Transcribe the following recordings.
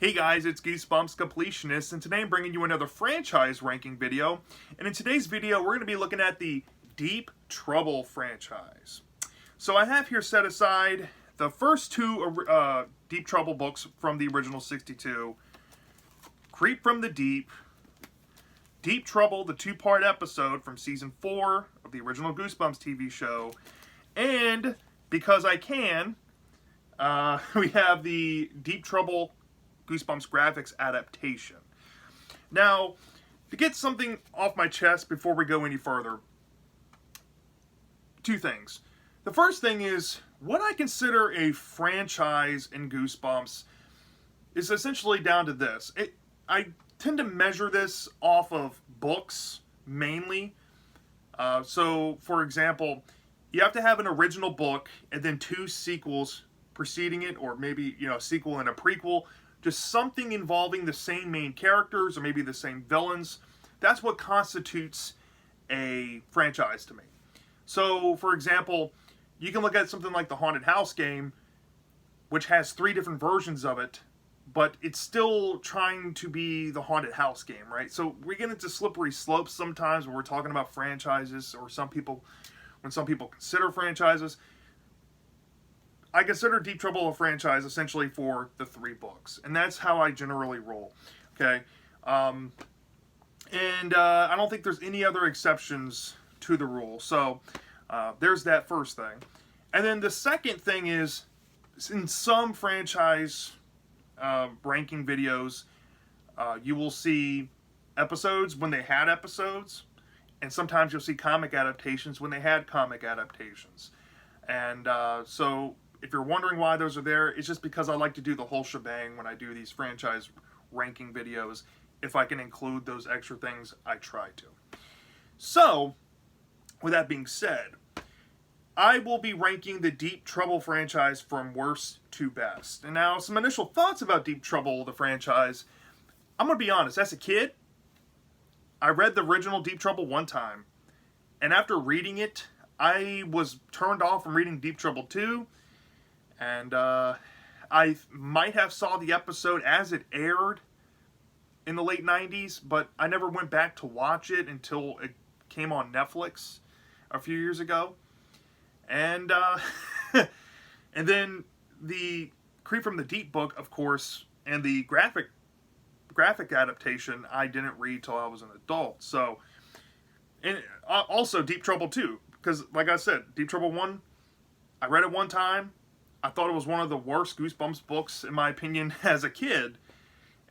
Hey guys, it's Goosebumps Completionist, and today I'm bringing you another franchise ranking video. And in today's video, we're going to be looking at the Deep Trouble franchise. So I have here set aside the first two Deep Trouble books from the original 62. Creep from the Deep, Deep Trouble, the two-part episode from Season 4 of the original Goosebumps TV show. And, because I can, we have the Deep Trouble Goosebumps graphics adaptation. Now, to get something off my chest before we go any further, two things. The first thing is, what I consider a franchise in Goosebumps is essentially down to this. I tend to measure this off of books, mainly. So, for example, you have to have an original book and then two sequels preceding it, or maybe, a sequel and a prequel. Just something involving the same main characters or maybe the same villains. That's what constitutes a franchise to me. So, for example, you can look at something like the Haunted House game, which has 3 different versions of it, but it's still trying to be the Haunted House game, right? So we get into slippery slopes sometimes when we're talking about franchises, or when some people consider franchises. I consider Deep Trouble a franchise essentially for the 3 books, and that's how I generally roll. Okay, I don't think there's any other exceptions to the rule. So there's that first thing, and then the second thing is, in some franchise ranking videos, you will see episodes when they had episodes, and sometimes you'll see comic adaptations when they had comic adaptations, and so. If you're wondering why those are there, it's just because I like to do the whole shebang when I do these franchise ranking videos. If I can include those extra things, I try to. So, with that being said, I will be ranking the Deep Trouble franchise from worst to best. And now, some initial thoughts about Deep Trouble, the franchise. I'm going to be honest, as a kid, I read the original Deep Trouble one time. And after reading it, I was turned off from reading Deep Trouble 2. And I might have saw the episode as it aired in the late 90s, but I never went back to watch it until it came on Netflix a few years ago. And and then the Creep from the Deep book, of course, and the graphic adaptation I didn't read till I was an adult. So, and also Deep Trouble 2, because like I said, Deep Trouble 1, I read it one time. I thought it was one of the worst Goosebumps books, in my opinion, as a kid.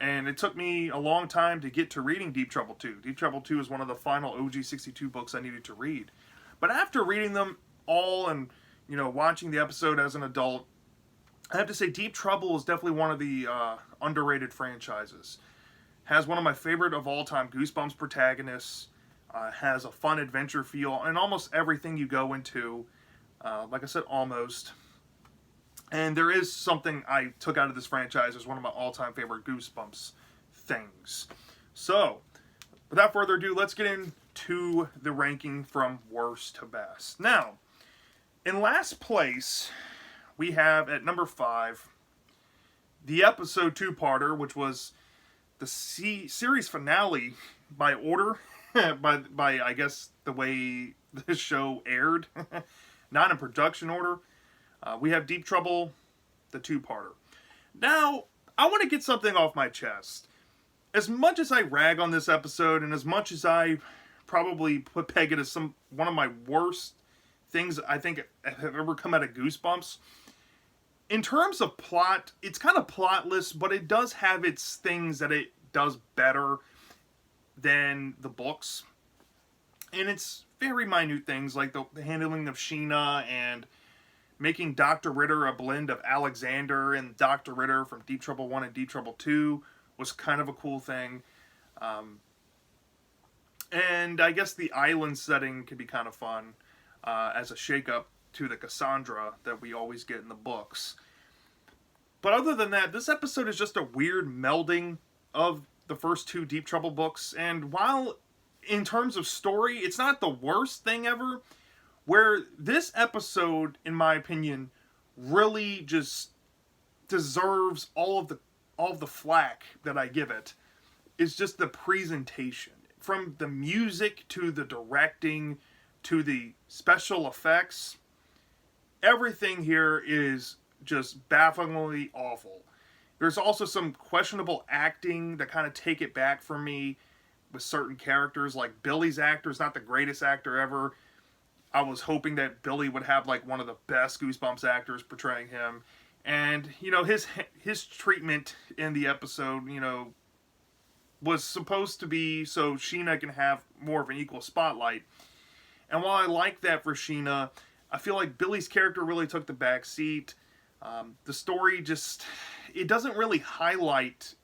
And it took me a long time to get to reading Deep Trouble 2. Deep Trouble 2 is one of the final OG 62 books I needed to read. But after reading them all and, watching the episode as an adult, I have to say Deep Trouble is definitely one of the underrated franchises. Has one of my favorite of all time Goosebumps protagonists. Has a fun adventure feel. And almost everything you go into, like I said, almost... And there is something I took out of this franchise as one of my all-time favorite Goosebumps things. So, without further ado, let's get into the ranking from worst to best. Now, in last place, we have at number 5, the episode 2-parter, which was the series finale by order, by I guess the way the show aired, not in production order. We have Deep Trouble, the 2-parter. Now, I want to get something off my chest. As much as I rag on this episode, and as much as I probably peg it as one of my worst things I think have ever come out of Goosebumps, in terms of plot, it's kind of plotless, but it does have its things that it does better than the books. And it's very minute things, like the handling of Sheena and making Dr. Ritter a blend of Alexander and Dr. Ritter from Deep Trouble 1 and Deep Trouble 2 was kind of a cool thing. And I guess the island setting can be kind of fun as a shake-up to the Cassandra that we always get in the books. But other than that, this episode is just a weird melding of the first 2 Deep Trouble books. And while in terms of story, it's not the worst thing ever, where this episode, in my opinion, really just deserves all of the all the flack that I give it is just the presentation. From the music to the directing to the special effects, everything here is just bafflingly awful. There's also some questionable acting that kind of take it back for me with certain characters. Like Billy's actor is not the greatest actor ever. I was hoping that Billy would have like one of the best Goosebumps actors portraying him. And, you know, his treatment in the episode, you know, was supposed to be so Sheena can have more of an equal spotlight. And while I like that for Sheena, I feel like Billy's character really took the back seat. The story just, it doesn't really highlight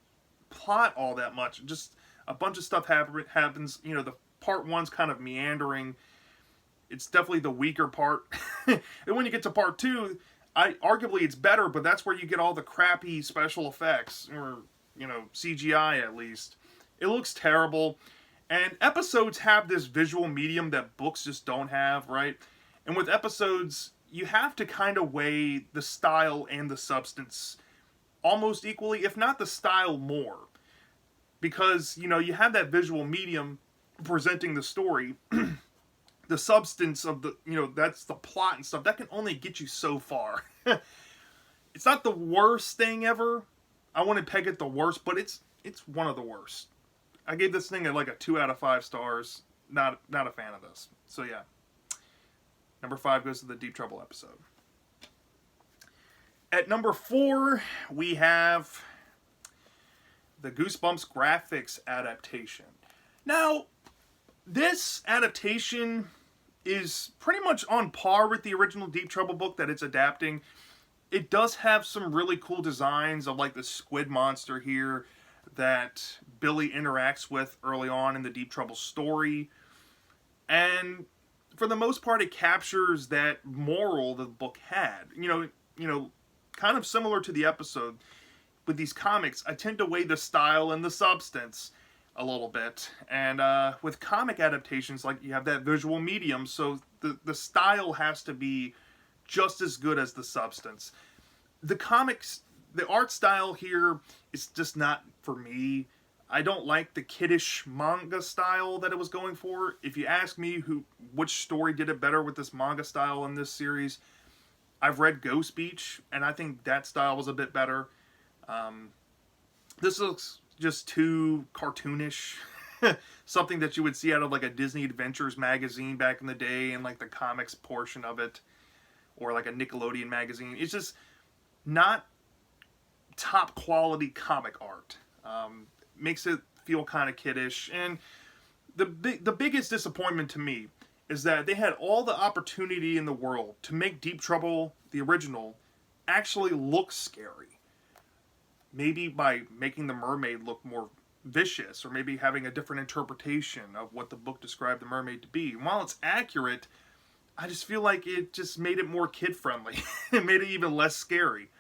plot all that much. Just a bunch of stuff happens. You know, the part one's kind of meandering. It's definitely the weaker part. And when you get to part two, arguably it's better, but that's where you get all the crappy special effects, or, you know, CGI at least. It looks terrible. And episodes have this visual medium that books just don't have, right? And with episodes, you have to kind of weigh the style and the substance almost equally, if not the style more. Because, you know, you have that visual medium presenting the story. The substance of the, you know, that's the plot and stuff. That can only get you so far. It's not the worst thing ever. I wouldn't peg it the worst, but it's one of the worst. I gave this thing like a 2 out of 5 stars. Not a fan of this. So yeah. Number 5 goes to the Deep Trouble episode. At number 4, we have the Goosebumps graphics adaptation. Now, this adaptation is pretty much on par with the original Deep Trouble book that it's adapting. It does have some really cool designs of like the squid monster here that Billy interacts with early on in the Deep Trouble story. And for the most part, it captures that moral the book had. You know, kind of similar to the episode with these comics, I tend to weigh the style and the substance a little bit. And with comic adaptations, like, you have that visual medium, so the style has to be just as good as the substance. The comics, the art style here is just not for me. I don't like the kiddish manga style that it was going for. If you ask me which story did it better with this manga style in this series, I've read Ghost Beach, and I think that style was a bit better. This looks just too cartoonish. Something that you would see out of like a Disney Adventures magazine back in the day, and like the comics portion of it, or like a Nickelodeon magazine. It's just not top quality comic art. Makes it feel kind of kiddish. And the biggest disappointment to me is that they had all the opportunity in the world to make Deep Trouble, the original, actually look scary. Maybe by making the mermaid look more vicious, or maybe having a different interpretation of what the book described the mermaid to be. And while it's accurate, I just feel like it just made it more kid-friendly. It made it even less scary.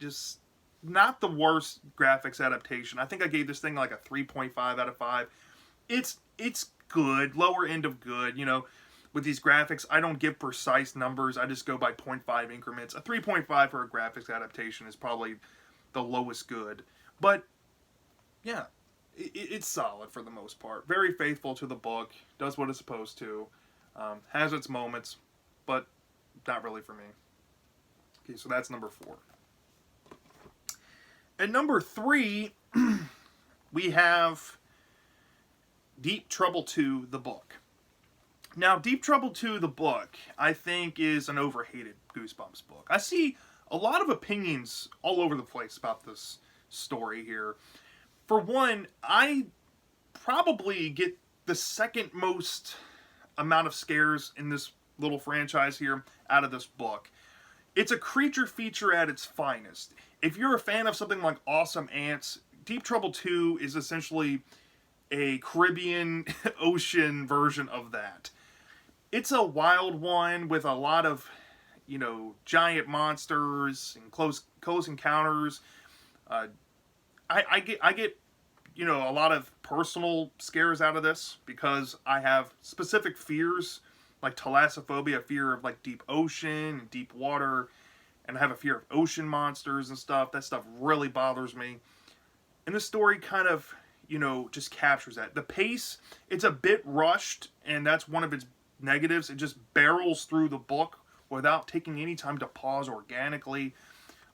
Just not the worst graphics adaptation. I think I gave this thing like a 3.5 out of 5. It's good, lower end of good. You know, with these graphics, I don't give precise numbers. I just go by 0.5 increments. A 3.5 for a graphics adaptation is probably the lowest good. But yeah, it's solid for the most part. Very faithful to the book. Does what it's supposed to. Has its moments, but not really for me. Okay, so that's number 4. At number 3, we have Deep Trouble 2, the book. Now, Deep Trouble 2, the book, I think is an overhated Goosebumps book. I see a lot of opinions all over the place about this story here. For one, I probably get the second most amount of scares in this little franchise here out of this book. It's a creature feature at its finest. If you're a fan of something like Awesome Ants, Deep Trouble 2 is essentially a Caribbean ocean version of that. It's a wild one with a lot of, you know, giant monsters and close encounters. I get, you know, a lot of personal scares out of this because I have specific fears, like thalassophobia, fear of like deep ocean and deep water, and I have a fear of ocean monsters and stuff. That stuff really bothers me. And this story kind of, just captures that. The pace, it's a bit rushed, and that's one of its negatives. It just barrels through the book without taking any time to pause organically.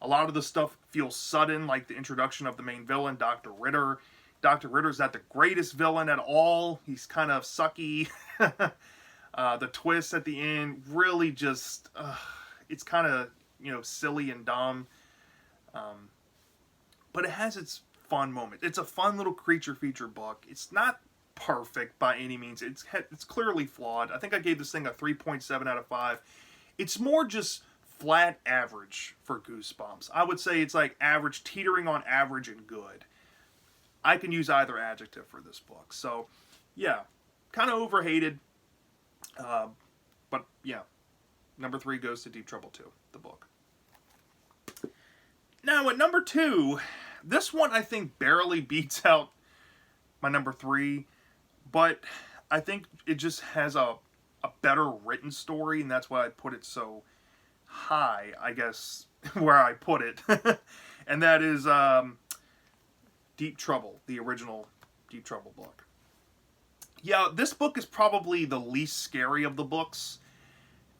A lot of the stuff feels sudden, like the introduction of the main villain, Dr. Ritter. Dr. Ritter's not the greatest villain at all. He's kind of sucky. The twist at the end really just, it's kind of, silly and dumb. But it has its fun moment. It's a fun little creature feature book. It's not perfect by any means. It's clearly flawed. I think I gave this thing a 3.7 out of 5. It's more just flat average for Goosebumps. I would say it's like average, teetering on average and good. I can use either adjective for this book. So, yeah, kind of overhated. But, yeah, number 3 goes to Deep Trouble 2, the book. Now, at number 2, this one I think barely beats out my number 3, but I think it just has a better written story, and that's why I put it so high, I guess, where I put it. And that is Deep Trouble, the original Deep Trouble book. Yeah, this book is probably the least scary of the books.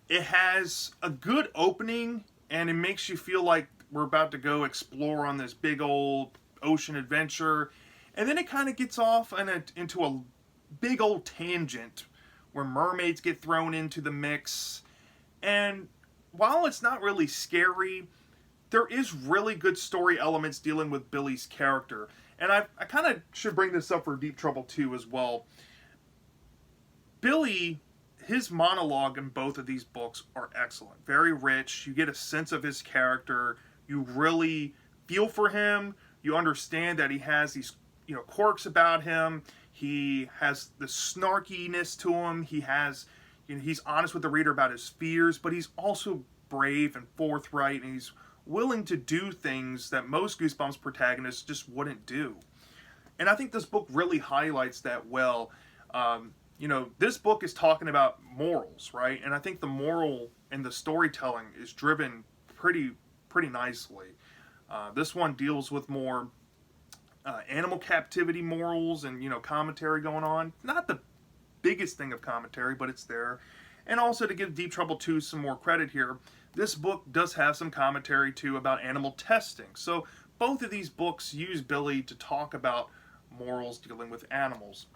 It has a good opening, and it makes you feel like we're about to go explore on this big old ocean adventure. And then it kind of gets off into a big old tangent where mermaids get thrown into the mix. And while it's not really scary, there is really good story elements dealing with Billy's character. And I kind of should bring this up for Deep Trouble 2 as well. Billy, his monologue in both of these books are excellent. Very rich. You get a sense of his character. You really feel for him. You understand that he has these, quirks about him. He has the snarkiness to him. He has, he's honest with the reader about his fears, but he's also brave and forthright, and he's willing to do things that most Goosebumps protagonists just wouldn't do. And I think this book really highlights that well. This book is talking about morals, right? And I think the moral and the storytelling is driven pretty nicely. This one deals with more animal captivity morals and, commentary going on. Not the biggest thing of commentary, but it's there. And also, to give Deep Trouble 2 some more credit here, this book does have some commentary too about animal testing. So both of these books use Billy to talk about morals dealing with animals.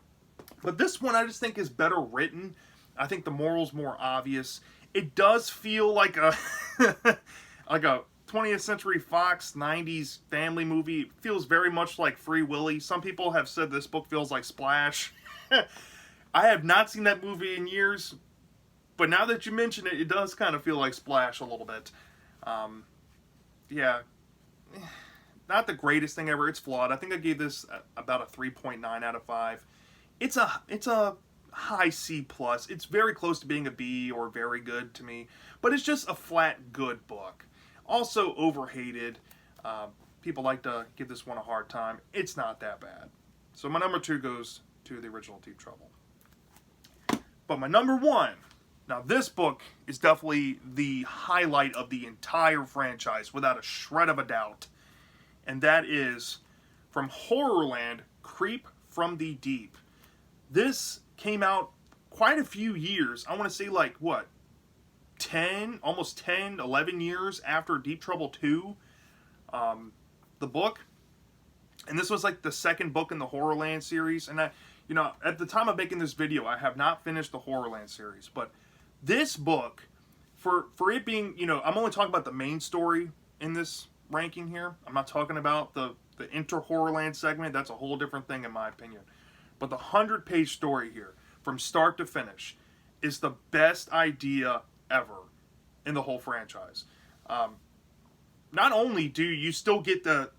But this one I just think is better written. I think the moral's more obvious. It does feel like a like a 20th Century Fox 90s family movie. It feels very much like Free Willy. Some people have said this book feels like Splash. I have not seen that movie in years, but now that you mention it, it does kind of feel like Splash a little bit. Yeah, not the greatest thing ever. It's flawed. I think I gave this about a 3.9 out of 5. It's a high C+. It's very close to being a B or very good to me, but it's just a flat good book. Also overhated. People like to give this one a hard time. It's not that bad. So my number 2 goes to the original Deep Trouble. But my number 1, now this book is definitely the highlight of the entire franchise without a shred of a doubt. And that is from Horrorland, Creep from the Deep. This came out quite a few years. I want to say like, what, 11 years after Deep Trouble 2, the book. And this was like the second book in the Horrorland series. And at the time of making this video, I have not finished the Horrorland series. But this book, for it being, I'm only talking about the main story in this ranking here. I'm not talking about the inter-Horrorland segment. That's a whole different thing in my opinion. But the 100-page story here, from start to finish, is the best idea ever in the whole franchise. Not only do you still get the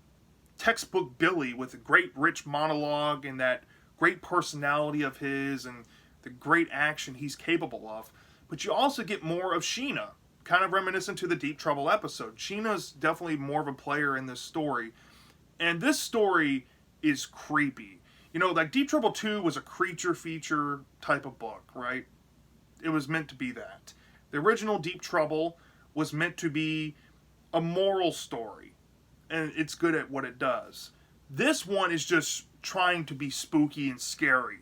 textbook Billy with a great rich monologue and that great personality of his and the great action he's capable of, but you also get more of Sheena, kind of reminiscent to the Deep Trouble episode. Sheena's definitely more of a player in this story, and this story is creepy. Like Deep Trouble 2 was a creature feature type of book, right? It was meant to be that. The original Deep Trouble was meant to be a moral story, and it's good at what it does. This one is just trying to be spooky and scary.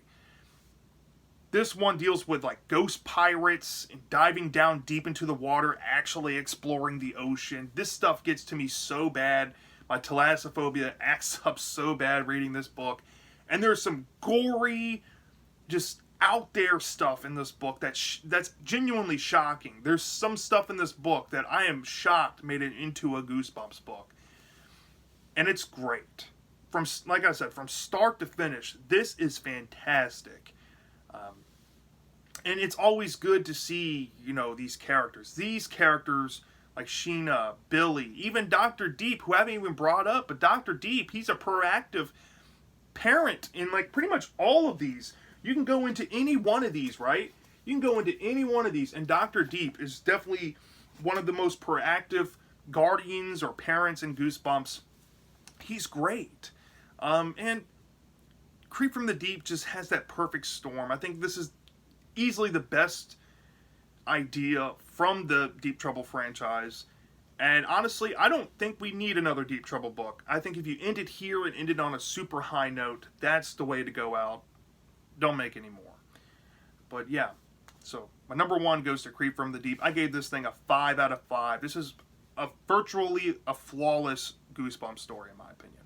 This one deals with like ghost pirates and diving down deep into the water, actually exploring the ocean. This stuff gets to me so bad. My thalassophobia acts up so bad reading this book. And there's some gory, just out there stuff in this book that's genuinely shocking. There's some stuff in this book that I am shocked made it into a Goosebumps book. And it's great. From, like I said, from start to finish, this is fantastic. And it's always good to see, you know, these characters. These characters like Sheena, Billy, even Dr. Deep, who I haven't even brought up, but Dr. Deep, he's a proactive parent in like pretty much all of these. You can go into any one of these, right? You can go into any one of these, and Dr. Deep is definitely one of the most proactive guardians or parents in Goosebumps. He's great. And Creep from the Deep just has that perfect storm. I think this is easily the best idea from the Deep Trouble franchise. And honestly, I don't think we need another Deep Trouble book. I think if you ended here and ended on a super high note, that's the way to go out. Don't make any more. But yeah, so my number one goes to Creep from the Deep. I gave this thing a 5 out of 5. This is virtually a flawless Goosebumps story, in my opinion.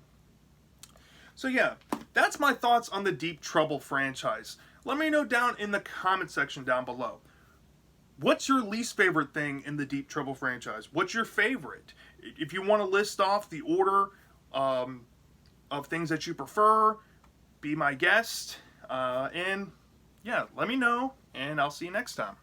So yeah, that's my thoughts on the Deep Trouble franchise. Let me know down in the comment section down below. What's your least favorite thing in the Deep Trouble franchise? What's your favorite? If you want to list off the order of things that you prefer, be my guest. And yeah, let me know, and I'll see you next time.